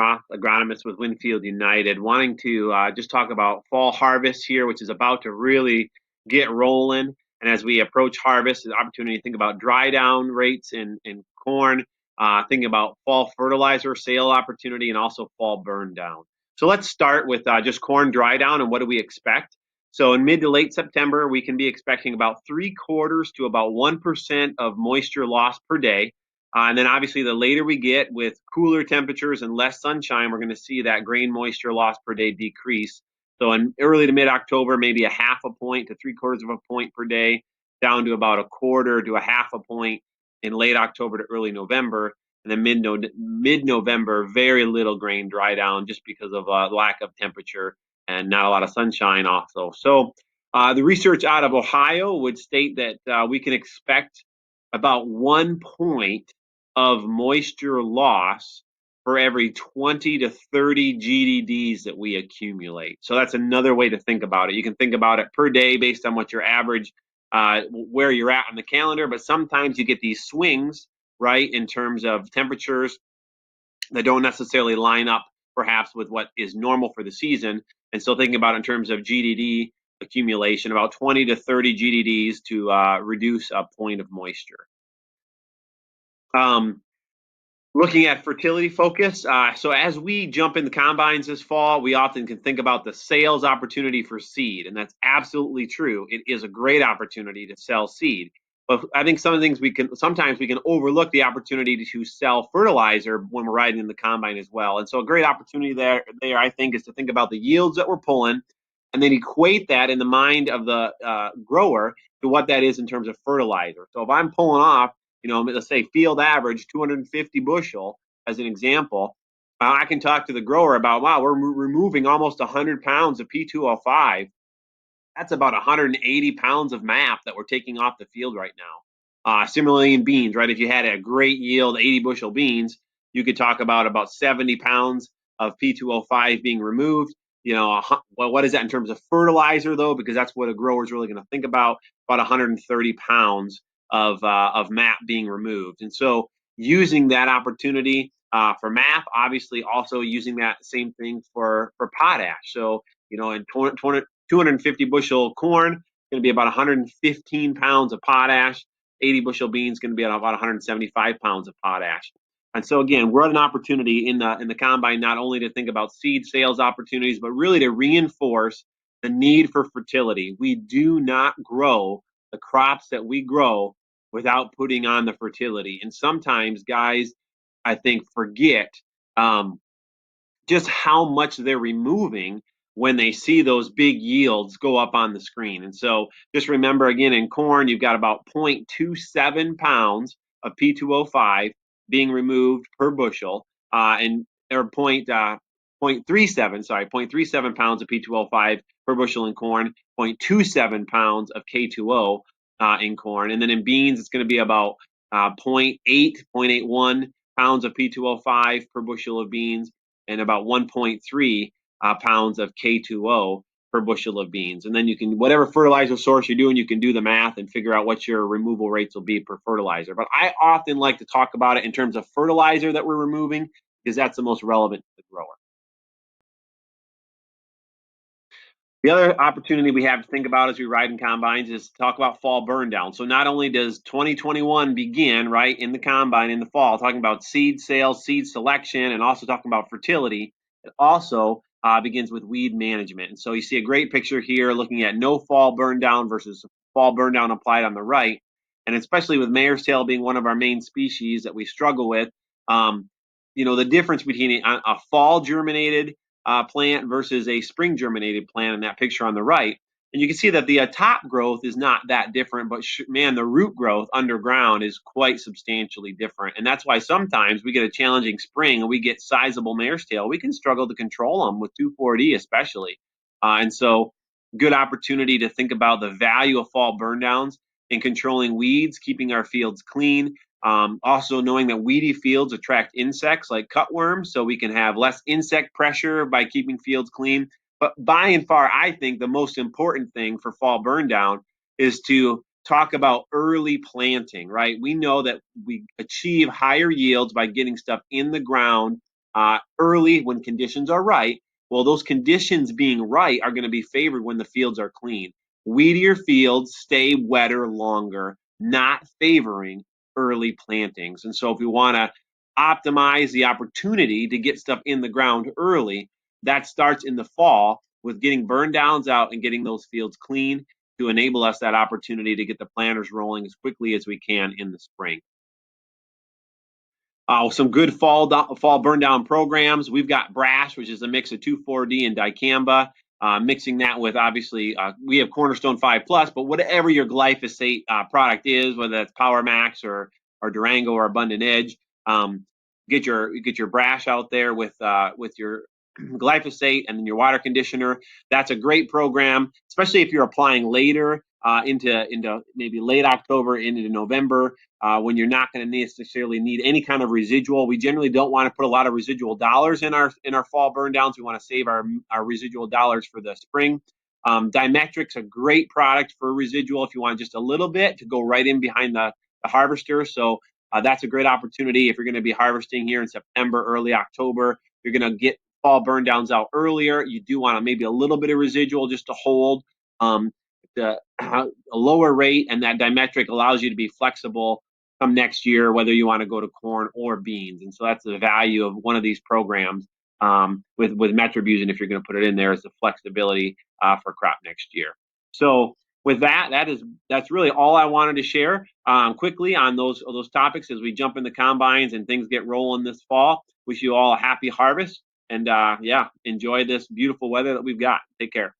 agronomist with Winfield United, wanting to just talk about fall harvest here, which is about to really get rolling. And as we approach harvest, the opportunity to think about dry down rates in corn, thinking about fall fertilizer sale opportunity, and also fall burn down. So let's start with just corn dry down and what do we expect? So in mid to late September, we can be expecting about 3/4 to about 1% of moisture loss per day. And then obviously the later we get with cooler temperatures and less sunshine, we're going to see that grain moisture loss per day decrease. So in early to mid October, maybe a half a point to 3/4 of a point per day, down to about a quarter to a half a point in late October to early November. And then mid November, very little grain dry down just because of lack of temperature and not a lot of sunshine also. So the research out of Ohio would state that we can expect about 1 point of moisture loss for every 20 to 30 GDDs that we accumulate. So that's another way to think about it. You can think about it per day based on what your average, where you're at on the calendar, but sometimes you get these swings, right, in terms of temperatures that don't necessarily line up perhaps with what is normal for the season. And so thinking about it in terms of GDD accumulation, about 20 to 30 GDDs to reduce a point of moisture. Um, Looking at fertility focus, so as we jump in the combines this fall, we often can think about the sales opportunity for seed, and that's absolutely true. It is a great opportunity to sell seed, but I think some of the things sometimes we can overlook the opportunity to sell fertilizer when we're riding in the combine as well. And so a great opportunity there I think is to think about the yields that we're pulling, and then equate that in the mind of the grower to what that is in terms of fertilizer. So if I'm pulling off, let's say field average 250 bushel as an example, I can talk to the grower about, wow, we're removing almost 100 pounds of P2O5. That's about 180 pounds of MAP that we're taking off the field right now. Similarly in beans, right? If you had a great yield, 80 bushel beans, you could talk about 70 pounds of P2O5 being removed. Well, what is that in terms of fertilizer though? Because that's what a grower is really going to think about 130 pounds of MAP being removed. And so using that opportunity for MAP, obviously also using that same thing for potash. So, in 250 bushel corn, going to be about 115 pounds of potash. 80 bushel beans going to be about 175 pounds of potash. And so again, we're at an opportunity in the combine not only to think about seed sales opportunities, but really to reinforce the need for fertility. We do not grow the crops that we grow without putting on the fertility. And sometimes guys, I think, forget just how much they're removing when they see those big yields go up on the screen. And so just remember again, in corn, you've got about 0.27 pounds of P2O5 being removed per bushel, and or 0.37 pounds of P2O5 per bushel in corn, 0.27 pounds of K2O in corn. And then in beans, it's going to be about 0.81 pounds of P2O5 per bushel of beans, and about 1.3 pounds of K2O per bushel of beans. And then you can, whatever fertilizer source you're doing, you can do the math and figure out what your removal rates will be per fertilizer. But I often like to talk about it in terms of fertilizer that we're removing because that's the most relevant to the grower. The other opportunity we have to think about as we ride in combines is to talk about fall burn down. So not only does 2021 begin right in the combine in the fall, talking about seed sales, seed selection, and also talking about fertility, it also begins with weed management. And so you see a great picture here looking at no fall burn down versus fall burn down applied on the right. And especially with mare's tail being one of our main species that we struggle with, the difference between a fall germinated plant versus a spring germinated plant in that picture on the right. And you can see that the top growth is not that different, but man, the root growth underground is quite substantially different. And that's why sometimes we get a challenging spring and we get sizable mare's tail. We can struggle to control them with 2,4-D especially. And so good opportunity to think about the value of fall burn downs in controlling weeds, keeping our fields clean, also knowing that weedy fields attract insects like cutworms, so we can have less insect pressure by keeping fields clean. But by and far, I think the most important thing for fall burn down is to talk about early planting, right? We know that we achieve higher yields by getting stuff in the ground early when conditions are right. Well, those conditions being right are going to be favored when the fields are clean. Weedier fields stay wetter longer, not favoring early plantings. And so if we want to optimize the opportunity to get stuff in the ground early, that starts in the fall with getting burn downs out and getting those fields clean to enable us that opportunity to get the planters rolling as quickly as we can in the spring. Some good fall burn down programs. We've got Brash, which is a mix of 2,4-D and dicamba. Mixing that with obviously we have Cornerstone 5 Plus, but whatever your glyphosate product is, whether that's Power Max or Durango or Abundant Edge, get your Brash out there with your glyphosate and then your water conditioner. That's a great program, especially if you're applying later into maybe late October into November when you're not going to necessarily need any kind of residual. We generally don't want to put a lot of residual dollars in our fall burn downs. We want to save our residual dollars for the spring. Dimetric's a great product for residual if you want just a little bit to go right in behind the harvester. So that's a great opportunity if you're going to be harvesting here in September, early October. You're going to get fall burn downs out earlier. You do want to maybe a little bit of residual just to hold a lower rate, and that Dimetric allows you to be flexible come next year, whether you want to go to corn or beans. And so that's the value of one of these programs with Metribuzin, if you're going to put it in there, is the flexibility for crop next year. So with that's really all I wanted to share quickly on those topics as we jump in the combines and things get rolling this fall. Wish you all a happy harvest and yeah, enjoy this beautiful weather that we've got. Take care.